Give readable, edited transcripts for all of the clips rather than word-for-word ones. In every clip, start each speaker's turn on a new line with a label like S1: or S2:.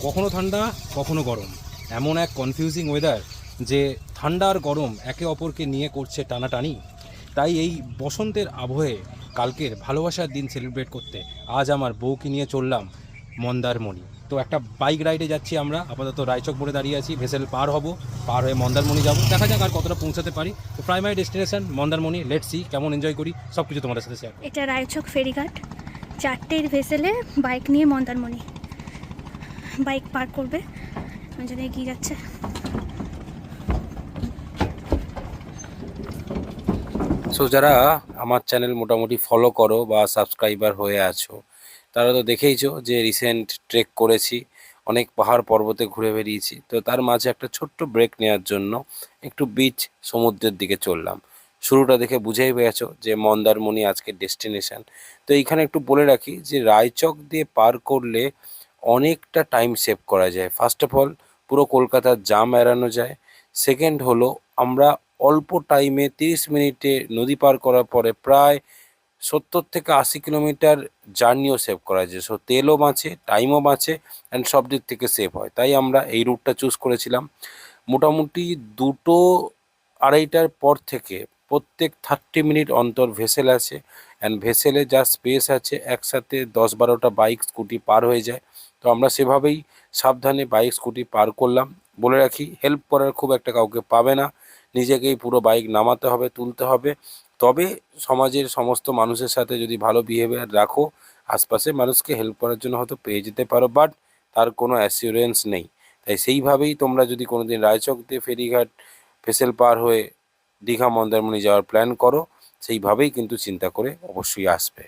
S1: কখনো ঠান্ডা কখনো গরম, এমন এক কনফিউজিং ওয়েদার যে ঠান্ডা আর গরম একে অপরকে নিয়ে করছে টানাটানি। তাই এই বসন্তের আবহে কালকের ভালোবাসার দিন সেলিব্রেট করতে আজ আমার বউকে নিয়ে চললাম মন্দারমণি। তো একটা বাইক রাইডে যাচ্ছি আমরা, আপাতত রায়চক মোড়ে দাঁড়িয়ে আছি, ভেসেল পার হব, পার হয়ে মন্দারমণি যাব, দেখা যাক আর কতটা পৌঁছাতে পারি। তো primary destination Mandarmani, let's see কেমন এনজয় করি, সব কিছু তোমাদের সাথে শেয়ার।
S2: এটা রায়চক ফেরিঘাট, 4টের ভেসেলে বাইক নিয়ে মন্দারমণি বাইক পার করবে, ওই জন্য এগিয়ে যাচ্ছে।
S3: সো যারা আমার চ্যানেল মোটামুটি ফলো করো বা সাবস্ক্রাইবার হয়ে আছো, তারা তো দেখেইছো যে রিসেন্ট ট্রেক করেছি, অনেক পাহাড় পর্বতে ঘুরে বেরিয়েছি। তো তার মাঝে একটা ছোট্ট ব্রেক নেওয়ার জন্য একটু বিচ সমুদ্রের দিকে চললাম। শুরুটা দেখে বুঝেই পেয়েছো যে মন্দারমণি আজকের ডেস্টিনেশন। তো এইখানে একটু বলে রাখি যে রায়চক দিয়ে পার করলে অনেকটা টাইম সেভ করা যায়। ফার্স্ট অফ অল পুরো কলকাতার জাম এড়ানো যায়। সেকেন্ড হলো আমরা অল্প টাইমে 30 মিনিটে নদী পার করার পরে প্রায় 70 থেকে 80 কিলোমিটার জার্নিও সেভ করা যায়। সো তেলও বাঁচে, টাইমও বাঁচে, অ্যান্ড সব দিক থেকে সেভ হয়। তাই আমরা এই রুটটা চুজ করেছিলাম। মোটামুটি 2-2:30টার পর থেকে প্রত্যেক 30 মিনিট অন্তর ভেসেল আছে, অ্যান্ড ভেসেলে যা স্পেস আছে একসাথে 10-12টা বাইক স্কুটি পার হয়ে যায়। তো আমরা সেভাবেই সাবধানে বাইক স্কুটি পার করলাম। বলে রাখি, হেল্প করার খুব একটা কাউকে পাবে না, নিজেকেই পুরো বাইক নামাতে হবে, তুলতে হবে। তবে সমাজের সমস্ত মানুষের সাথে যদি ভালো বিহেভিয়ার রাখো, আশপাশের মানুষকে হেল্প করার জন্য হয়তো পেয়ে যেতে পারো, বাট তার কোনো অ্যাসিওরেন্স নেই। তাই সেইভাবেই তোমরা যদি কোনোদিন রায়চক দিয়ে ফেরিঘাট ভেসেল পার হয়ে দীঘা মন্দারমণি যাওয়ার প্ল্যান করো, সেইভাবেই কিন্তু চিন্তা করে অবশ্যই আসবে।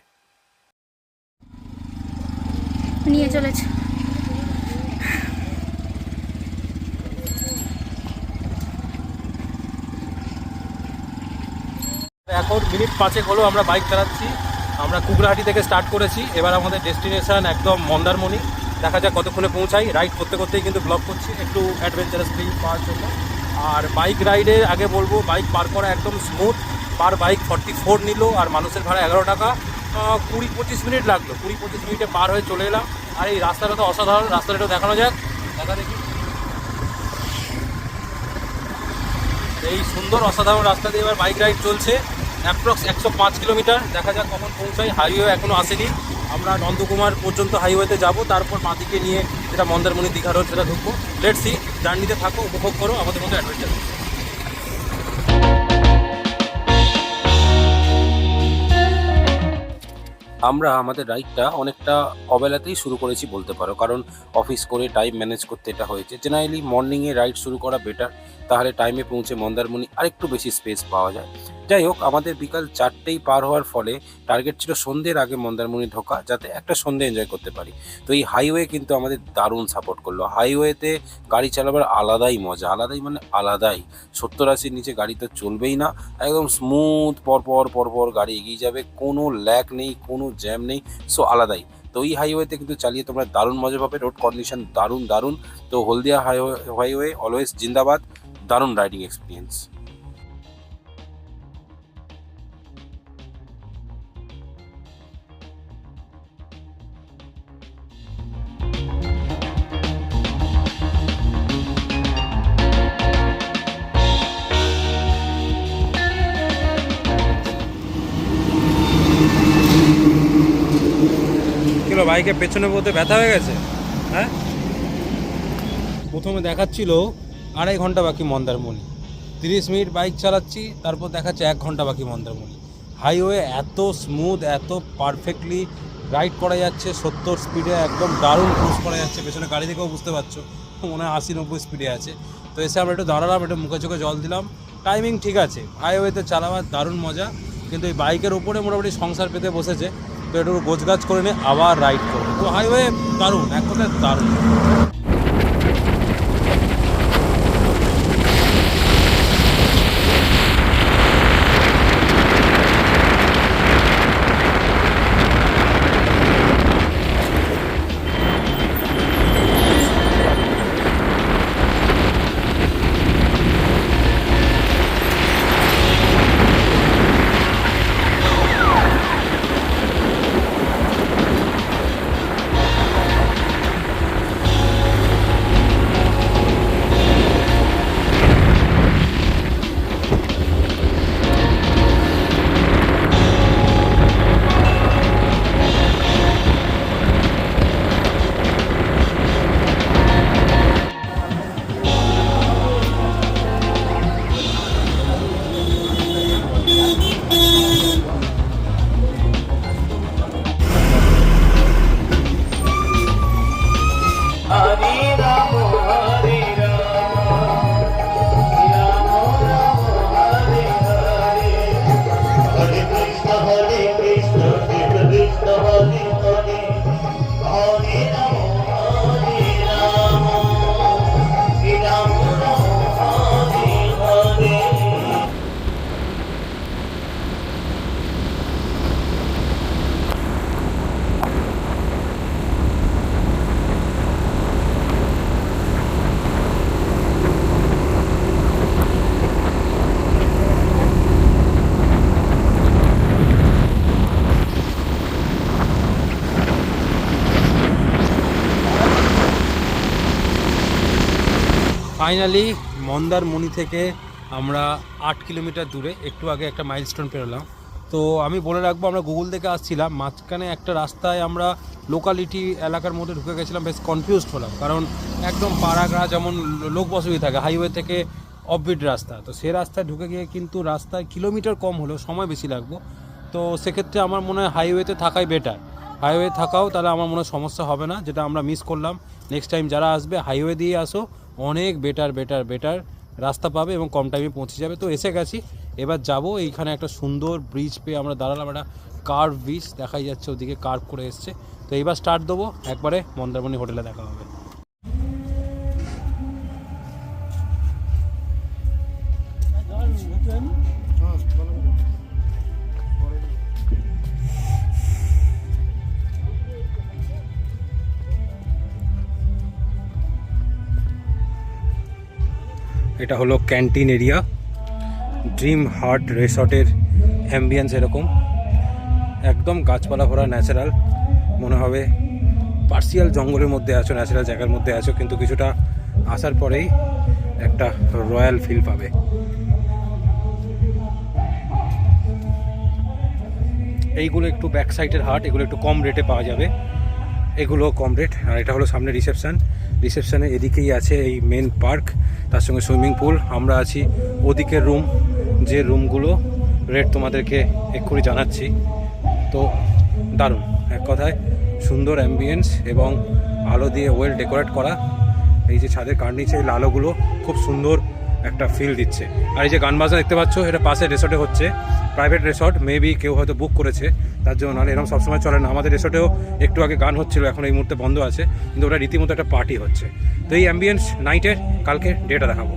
S2: নিয়ে চলেছে।
S1: এখন মিনিট 5 হলো আমরা বাইক চালাচ্ছি। আমরা কুকরাহাটি থেকে স্টার্ট করেছি, এবার আমাদের ডেস্টিনেশন একদম মন্দারমণি। দেখা যাক কতক্ষণে পৌঁছাই। রাইড করতে করতেই কিন্তু ব্লগ করছি, একটু অ্যাডভেঞ্চারাস ফিল পাওয়ার জন্য। আর বাইক রাইডের আগে বলবো, বাইক পার করা একদম স্মুথ। পার বাইক 44 নিল, আর মানুষের ভাড়া 11 টাকা। 20-25 মিনিট লাগলো, 20-25 মিনিটে পার হয়ে চলে এলাম। আর এই রাস্তাটা তো অসাধারণ, রাস্তাটা একটু দেখানো যাক, দেখা দেখি। এই সুন্দর অসাধারণ রাস্তা দিয়ে এবার বাইক রাইড চলছে, অ্যাপ্রক্স 105 কিলোমিটার। দেখা যাক কখন পৌঁছাই। হাইওয়ে এখনও আসেনি, আমরা নন্দকুমার পর্যন্ত হাইওয়েতে যাব, তারপর বাঁদিকে নিয়ে যেটা মন্দারমণি দীঘা রোড সেটা ঢুকবো। লেটস সি, জার্নিতে থাকো, উপভোগ করো আমাদের মতো অ্যাডভেঞ্চার।
S3: আমরা আমাদের রাইডটা অনেকটা অবেলাতেই শুরু করেছি বলতে পারো, কারণ অফিস করে টাইম ম্যানেজ করতে এটা হয়েছে। জেনারেলি মর্নিংয়ে রাইড শুরু করা বেটার, তাহলে টাইমে পৌঁছে মন্দারমণি আরেকটু বেশি স্পেস পাওয়া যায়। যাই হোক, আমাদের বিকাল 4টেই পার হওয়ার ফলে টার্গেট ছিল সন্ধ্যের আগে মন্দারমণি ঢোকা, যাতে একটা সন্ধ্যে এনজয় করতে পারি। তো এই হাইওয়ে কিন্তু আমাদের দারুণ সাপোর্ট করলো। হাইওয়েতে গাড়ি চালাবার আলাদাই মজা, আলাদাই মানে আলাদাই। 70-80-র নিচে গাড়ি তো চলবেই না, একদম স্মুথ পরপর পরপর গাড়ি এগিয়ে যাবে, কোনো ল্যাগ নেই, কোনো জ্যাম নেই। সো আলাদাই। তো এই হাইওয়েতে কিন্তু চালিয়ে তোমরা দারুণ মজা পাবে, রোড কন্ডিশন দারুণ দারুণ। তো হলদিয়া হাইওয়ে অলওয়েজ জিন্দাবাদ, দারুণ রাইডিং এক্সপিরিয়েন্স।
S1: কিলো বাইকের পেছনে বলতে ব্যথা হয়ে গেছে, হ্যাঁ। প্রথমে দেখাচ্ছিল 2.5 ঘন্টা বাকি মন্দারমণি, 30 মিনিট বাইক চালাচ্ছি, তারপর দেখাচ্ছে 1 ঘন্টা বাকি মন্দারমণি। হাইওয়ে এত স্মুথ, এত পারফেক্টলি রাইড করা যাচ্ছে, 70 স্পিডে একদম দারুণ ক্রুজ করা যাচ্ছে। পেছনে গাড়ি থেকেও বুঝতে পারছো, মনে হয় 80-90 স্পিডে আছে। তো এসে আমরা একটু দাঁড়ালাম, একটু মুখে চোখে জল দিলাম। টাইমিং ঠিক আছে, হাইওয়েতে চালাবার দারুণ মজা। কিন্তু এই বাইকের ওপরে মোটামুটি সংসার পেতে বসেছে, তো একটু গোছগাছ করে নিয়ে আবার রাইড করবো। তো হাইওয়ে দারুণ, এক কথায় দারুণ। ফাইনালি মন্দারমণি থেকে আমরা 8 কিলোমিটার দূরে, একটু আগে একটা মাইলস্টোন পেরোলাম। তো আমি বলে রাখবো, আমরা গুগল থেকে আসছিলাম, মাঝখানে একটা রাস্তায় আমরা লোকালিটি এলাকার মধ্যে ঢুকে গেছিলাম, বেশ কনফিউজড হলাম, কারণ একদম পাড়াগ্রা যেমন লোক বসতি থাকে, হাইওয়ে থেকে অফবিট রাস্তা, তো সে রাস্তায় ঢুকে গিয়ে কিন্তু রাস্তায় কিলোমিটার কম হলেও সময় বেশি লাগবো। তো সেক্ষেত্রে আমার মনে হয় হাইওয়েতে থাকাই বেটার। হাইওয়ে থাকাও তাহলে আমার মনে হয় সমস্যা হবে না, যেটা আমরা মিস করলাম। নেক্সট টাইম যারা আসবে হাইওয়ে দিয়ে আসো, অনেক বেটার রাস্তা পাবে এবং কম টাইমে পৌঁছে যাবে। তো এসে গেছি, এবার যাব। এইখানে একটা সুন্দর ব্রিজ পেয়ে আমরা দাঁড়ালাম, একটা কার্ভ ব্রিজ দেখাই যাচ্ছে, ওদিকে কার্ভ করে এসছে। তো এইবার স্টার্ট দেবো, একবারে মন্দারমণি হোটেলে দেখা হবে। এটা হলো ক্যান্টিন এরিয়া। ড্রিম হার্ট রিসর্টের অ্যাম্বিয়েন্স এরকম, একদম গাছপালা ভরা, ন্যাচারাল। মনে হবে পার্সিয়াল জঙ্গলের মধ্যে আছো, ন্যাচারাল জায়গার মধ্যে আছো, কিন্তু কিছুটা আসার পরেই একটা রয়্যাল ফিল পাবে। এইগুলো একটু ব্যাক সাইডের হাট, এগুলো একটু কম রেটে পাওয়া যাবে, এগুলো কম রেট। আর এটা হলো সামনে রিসেপশানে এদিকেই আছে এই মেন পার্ক, তার সঙ্গে সুইমিং পুল। আমরা আছি ওদিকের রুম, যে রুমগুলো রেট তোমাদেরকে এক্ষুনি জানাচ্ছি। তো দারুণ, এক কথায় সুন্দর অ্যাম্বিয়েন্স এবং আলো দিয়ে ওয়েল ডেকোরেট করা। এই যে ছাদের কার্নিচে এই আলোগুলো খুব সুন্দর একটা ফিল দিচ্ছে। আর এই যে গান বাজনা দেখতে পাচ্ছ, এটা পাশে রিসর্টে হচ্ছে, প্রাইভেট রিসর্ট, মেবি কেউ হয়তো বুক করেছে তার জন্য, নাহলে এরকম সবসময় চলে না। আমাদের রিসর্টেও একটু আগে গান হচ্ছিল, এখন এই মুহূর্তে বন্ধ আছে, কিন্তু ওটা রীতিমতো একটা পার্টি হচ্ছে। তো এই অ্যাম্বিয়েন্স নাইটের কালকে ডেটা দেখাবো।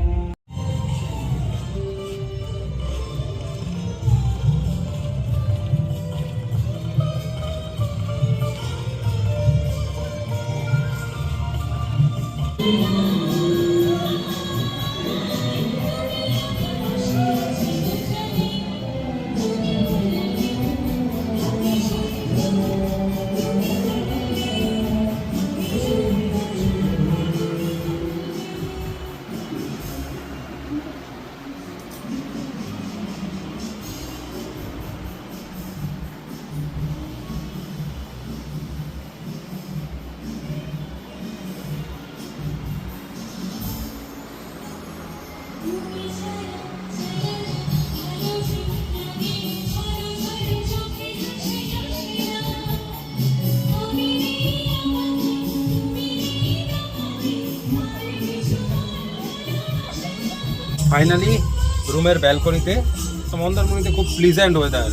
S1: ফাইনালি রুমের ব্যালকনিতে। তো মন্দারমণিতে খুব প্লিজেন্ট ওয়েদার,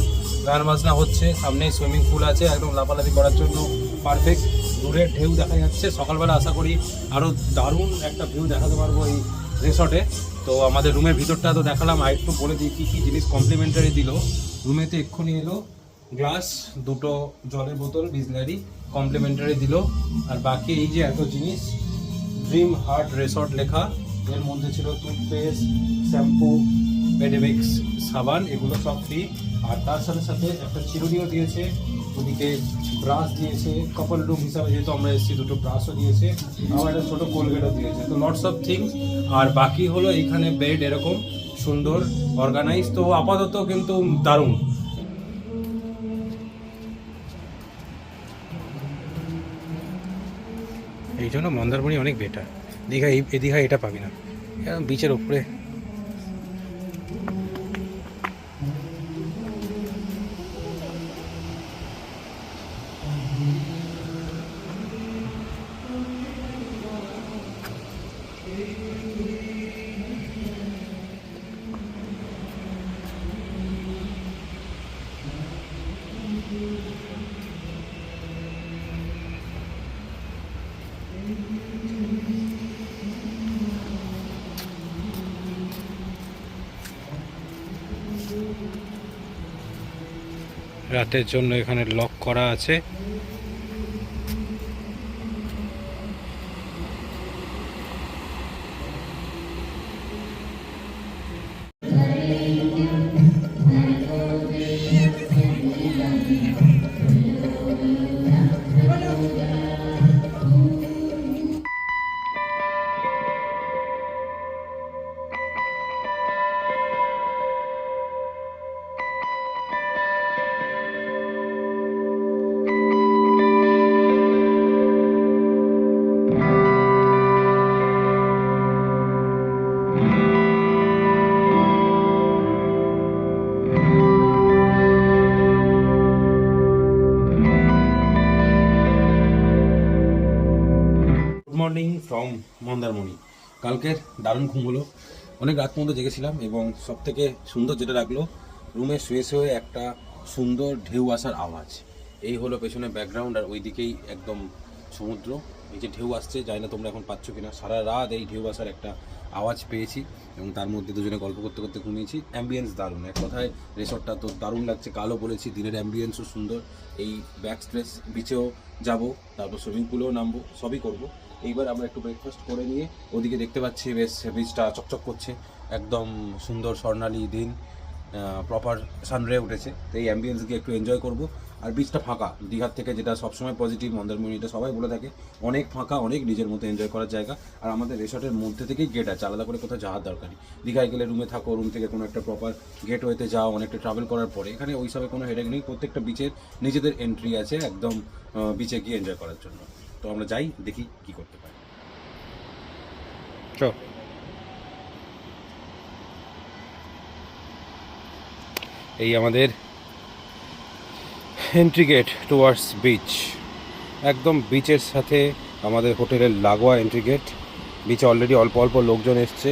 S1: গান বাজনা হচ্ছে, সামনে সুইমিং পুল আছে, একদম লাফালাফি করার জন্য পারফেক্ট। দূরে ঢেউ দেখা যাচ্ছে। সকালবেলা আশা করি আরও দারুণ একটা ভিউ দেখাতে পারবো এই রিসর্টে। তো আমাদের রুমের ভিতরটা তো দেখালাম, আর একটু বলে দিই কী কী জিনিস কমপ্লিমেন্টারি দিল। রুমেতে এক্ষুনি এলো গ্লাস, দুটো জলের বোতল বিসলারি কমপ্লিমেন্টারি দিল। আর বাকি এই যে এত জিনিস, ড্রিম হার্ট রিসর্ট লেখা, এর মধ্যে ছিল টুথপেস্ট, শ্যাম্পু, পেডিমিক্স, সাবান, এগুলো সব ফ্রি। আর তার সাথে সাথে একটা চিরুনিও দিয়েছে, ওদিকে ব্রাশ দিয়েছে, কাপল রুম হিসাবে যেহেতু আমরা এসেছি, দুটো ব্রাশও দিয়েছে, আবার একটা ছোটো কোলগেটও দিয়েছে। তো লটস অফ থিংস। আর বাকি হলো এইখানে বেড এরকম সুন্দর অর্গানাইজ। তো আপাতত কিন্তু দারুণ। এই জন্য মন্দারমণি অনেক বেটার। দীঘা, এই দীঘা এটা পাবি না, বিচের ওপরে। রাতের জন্য এখানে লক করা আছে। ফ্রম মন্দারমণি। কালকের দারুণ ঘুম হলো, অনেক রাত পর্যন্ত জেগেছিলাম এবং সবথেকে সুন্দর যেটা লাগলো রুমে শুয়ে শুয়ে একটা সুন্দর ঢেউ আসার আওয়াজ। এই হলো পেছনে ব্যাকগ্রাউন্ড, আর ওই দিকেই একদম সমুদ্র। এই যে ঢেউ আসছে, জানি না তোমরা এখন পাচ্ছ কিনা, সারা রাত এই ঢেউ আসার একটা আওয়াজ পেয়েছি এবং তার মধ্যে দুজনে গল্প করতে করতে ঘুমিয়েছি। অ্যাম্বিয়েন্স দারুণ, এক কথায় রিসর্টটা তো দারুণ লাগছে। কালও বলেছি দিনের অ্যাম্বিয়েন্সও সুন্দর। এই ব্যাক স্ট্রেস বিচেও যাব, তারপর সুইমিং পুলেও নামবো, সবই করব। এইবার আমরা একটু ব্রেকফাস্ট করে নিয়ে ওদিকে দেখতে পাচ্ছি বেশ বিচটা চকচক করছে, একদম সুন্দর স্বর্ণালী দিন, প্রপার সানরে উঠেছে। তো এই অ্যাম্বিয়েন্স গিয়ে একটু এনজয় করব। আর বিচটা ফাঁকা, দীঘার থেকে যেটা সবসময় পজিটিভ, মন্দারমণিটা সবাই বলে থাকে অনেক ফাঁকা, অনেক নিজের মতো এনজয় করার জায়গা। আর আমাদের রিসর্টের মধ্যে থেকেই গেট আছে, আলাদা করে কোথাও যাওয়ার দরকার নেই। দীঘায় গেলে রুমে থাকো, রুম থেকে কোনো একটা প্রপার গেটওয়েতে যাও, অনেকটা ট্রাভেল করার পরে। এখানে ওই সবে কোনো হেডেক নেই, প্রত্যেকটা বিচের নিজেদের এন্ট্রি আছে একদম বিচে গিয়ে এনজয় করার জন্য। তো আমরা যাই, দেখি কি করতে পারি। চল। এই আমাদের এন্ট্রি গেট টুয়ার্ডস বিচ, একদম বিচের সাথে আমাদের হোটেলের লাগোয়া এন্ট্রি গেট। বিচে অলরেডি অল্প অল্প লোকজন এসছে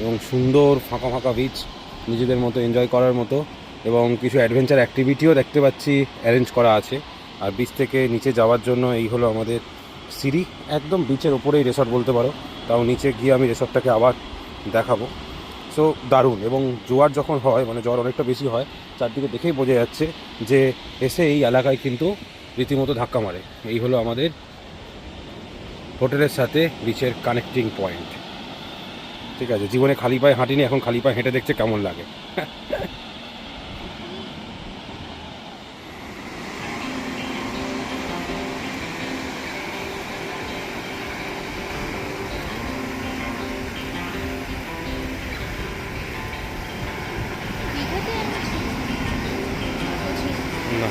S1: এবং সুন্দর ফাঁকা ফাঁকা বিচ, নিজেদের মতো এনজয় করার মতো, এবং কিছু অ্যাডভেঞ্চার অ্যাক্টিভিটিও দেখতে পাচ্ছি অ্যারেঞ্জ করা আছে। আর বিচ থেকে নিচে যাওয়ার জন্য এই হলো আমাদের সিঁড়ি, একদম বিচের ওপরেই রিসর্ট বলতে পারো। তাও নিচে গিয়ে আমি রিসর্টটাকে আবার দেখাবো। সো দারুণ, এবং জোয়ার যখন হয়, মানে জ্বর অনেকটা বেশি হয়, চারদিকে দেখেই বোঝা যাচ্ছে যে এসে এই এলাকায় কিন্তু রীতিমতো ধাক্কা মারে। এই হলো আমাদের হোটেলের সাথে বিচের কানেক্টিং পয়েন্ট। ঠিক আছে, জীবনে খালি পায়ে হাঁটিনি, এখন খালি পায়ে হেঁটে দেখছে কেমন লাগে। না,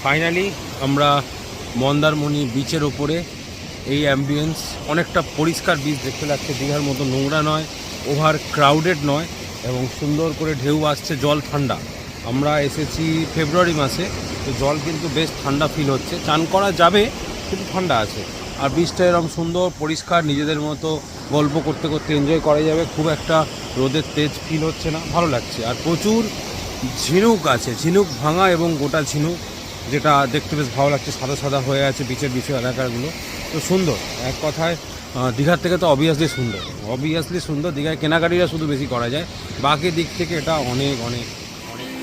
S1: ফাইনালি আমরা মন্দারমণি বিচের ওপরে। এই অ্যাম্বিয়েন্স, অনেকটা পরিষ্কার বিচ দেখতে লাগছে, দীঘার মতো নোংরা নয়, ওভার ক্রাউডেড নয়, এবং সুন্দর করে ঢেউ আসছে, জল ঠান্ডা। আমরা এসেছি ফেব্রুয়ারি মাসে, তো জল কিন্তু বেশ ঠান্ডা ফিল হচ্ছে, চান করা যাবে কিন্তু ঠান্ডা আছে। আর বিচটা এরকম সুন্দর পরিষ্কার, নিজেদের মতো গল্প করতে করতে এনজয় করা যাবে, খুব একটা রোদের তেজ ফিল হচ্ছে না, ভালো লাগছে। আর প্রচুর ঝিনুক আছে, ঝিনুক ভাঙা এবং গোটা ঝিনুক, যেটা দেখতে বেশ ভালো লাগছে, সাদা সাদা হয়ে আছে বিচের বিচের এলাকাগুলো। তো সুন্দর, এক কথায় দীঘার থেকে তো অবভিয়াসলি সুন্দর। দীঘায় কেনাকাটিটা শুধু বেশি করা যায়, বাকি দিক থেকে এটা অনেক অনেক অনেক।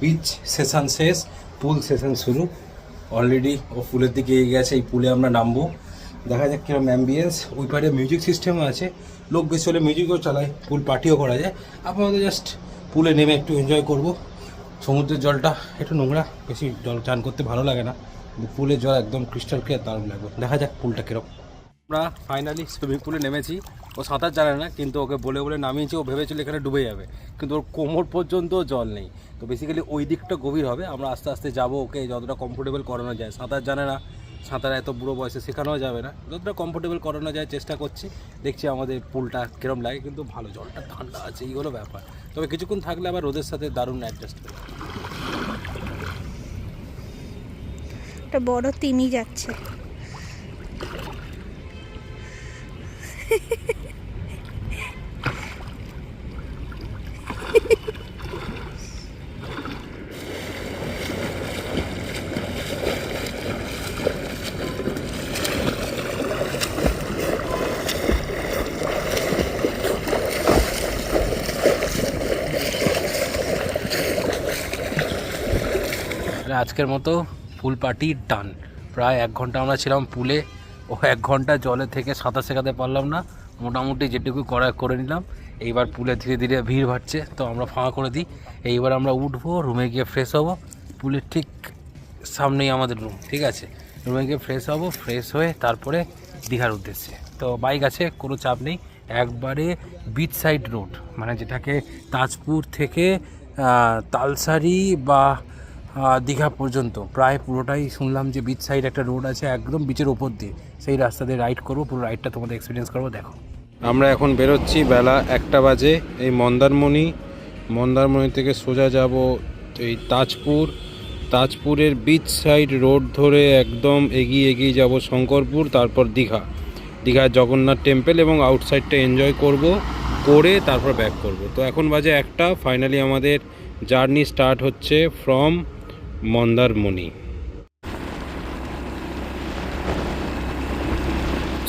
S1: বিচ সেশন শেষ, পুল সেশন শুরু। অলরেডি ও পুলের দিকে এগিয়ে গেছে, এই পুলে আমরা নামবো, দেখা যাক কিরকম অ্যাম্বিয়েন্স। ওই পারে মিউজিক সিস্টেমও আছে, লোক বেশি হলে মিউজিকও চালায়, পুল পার্টিও করা যায়। আপাতত জাস্ট পুলে নেমে একটু এনজয় করব। সমুদ্রের জলটা একটু নোংরা, বেশি জল চান করতে ভালো লাগে না, কিন্তু পুলের জল একদম ক্রিস্টাল ক্লিয়ার, দারুণ লাগবে। দেখা যাক পুলটা কীরকম। আমরা ফাইনালি সুইমিং পুলে নেমেছি। ও সাঁতার জানে না, কিন্তু ওকে বলে বলে নামিয়েছি। ও ভেবেছিল এখানে ডুবে যাবে, কিন্তু ওর কোমর পর্যন্ত জল নেই। তো বেসিক্যালি ওই দিকটা গভীর হবে, আমরা আস্তে আস্তে যাবো, ওকে যতটা কমফোর্টেবল করানো যায়। সাঁতার জানে না, সাঁতার এত বুড়ো বয়সে শেখানোও যাবে না, যতটা কমফোর্টেবল করানো যায় চেষ্টা করছি। দেখছি আমাদের পুলটা কীরকম লাগে, কিন্তু ভালো, জলটা ঠান্ডা আছে, এই হলো ব্যাপার। তবে কিছুক্ষণ থাকলে আবার রোদের সাথে দারুণ অ্যাডজাস্ট হবে।
S2: একটা বড় তিমি যাচ্ছে।
S3: আজকের মতো পুল পার্টি ডান। প্রায় 1 ঘন্টা আমরা ছিলাম পুলে, ও 1 ঘন্টা জলে থেকে সাঁতার শেখাতে পারলাম না, মোটামুটি যেটুকু করে নিলাম। এইবার পুলে ধীরে ধীরে ভিড় বাড়ছে, তো আমরা ফাঁকা করে দিই। এইবার আমরা উঠবো, রুমে গিয়ে ফ্রেশ হবো। পুলের ঠিক সামনেই আমাদের রুম, ঠিক আছে। রুমে গিয়ে ফ্রেশ হবো, ফ্রেশ হয়ে তারপরে দীঘার উদ্দেশ্যে। তো বাইক আছে, কোনো চাপ নেই। একবারে বিচ সাইড রোড, মানে যেটাকে তাজপুর থেকে তালসারি বা দীঘা পর্যন্ত প্রায় পুরোটাই শুনলাম যে বিচ সাইড একটা রোড আছে একদম বিচের ওপর দিয়ে, সেই রাস্তা দিয়ে রাইড করবো। পুরো রাইডটা তোমাদের এক্সপিরিয়েন্স করবো, দেখো।
S1: আমরা এখন বেরোচ্ছি, বেলা 1টা বাজে। এই মন্দারমণি থেকে সোজা যাব এই তাজপুরের বিচ সাইড রোড ধরে একদম এগিয়ে যাব শঙ্করপুর, তারপর দীঘা জগন্নাথ টেম্পল এবং আউটসাইডটা এনজয় করে তারপর ব্যাক করব। তো এখন বাজে 1টা। ফাইনালি আমাদের জার্নি স্টার্ট হচ্ছে ফ্রম মন্দারমণি।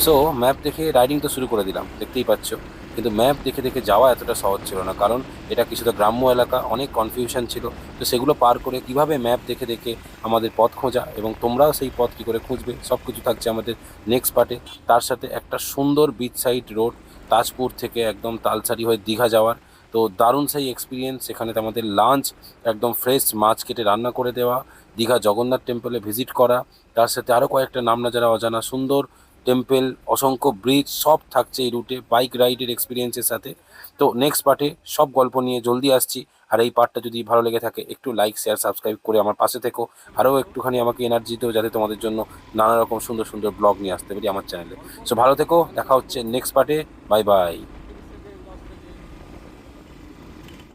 S3: সো ম্যাপ দেখে রাইডিং তো শুরু করে দিলাম, দেখতেই পাচ্ছ। কিন্তু ম্যাপ দেখে দেখে যাওয়া এতটা সহজ ছিল না, কারণ এটা কিছুটা গ্রাম্য এলাকা, অনেক কনফিউশন ছিল। তো সেগুলো পার করে কিভাবে ম্যাপ দেখে দেখে আমাদের পথ খোঁজা এবং তোমরাও সেই পথ কী করে খুঁজবে, সব কিছু থাকছে আমাদের নেক্সট পার্টে। তার সাথে একটা সুন্দর বিচ সাইড রোড, তাজপুর থেকে একদম তালসারি হয়ে দীঘা যাওয়ার। তো দারুণ সেই এক্সপিরিয়েন্স। সেখানে আমাদের লাঞ্চ একদম ফ্রেশ মাছ কেটে রান্না করে দেওয়া, দীঘা জগন্নাথ টেম্পলে ভিজিট করা, তার সাথে আরও কয়েকটা নাম না যারা অজানা সুন্দর টেম্পল, অসংখ্য ব্রিজ, সব থাকছে এই রুটে বাইক রাইডের এক্সপিরিয়েন্সের সাথে। তো নেক্সট পার্টে সব গল্প নিয়ে জলদি আসছি। আর এই পার্টটা যদি ভালো লেগে থাকে একটু লাইক, শেয়ার, সাবস্ক্রাইব করে আমার পাশে থেকো। আরও একটুখানি আমাকে এনার্জি দিও, যাতে তোমাদের জন্য নানা রকম সুন্দর সুন্দর ব্লগ নিয়ে আসতে পারি আমার চ্যানেলে। সো ভালো থেকো, দেখা হচ্ছে নেক্সট পার্টে। Bye bye.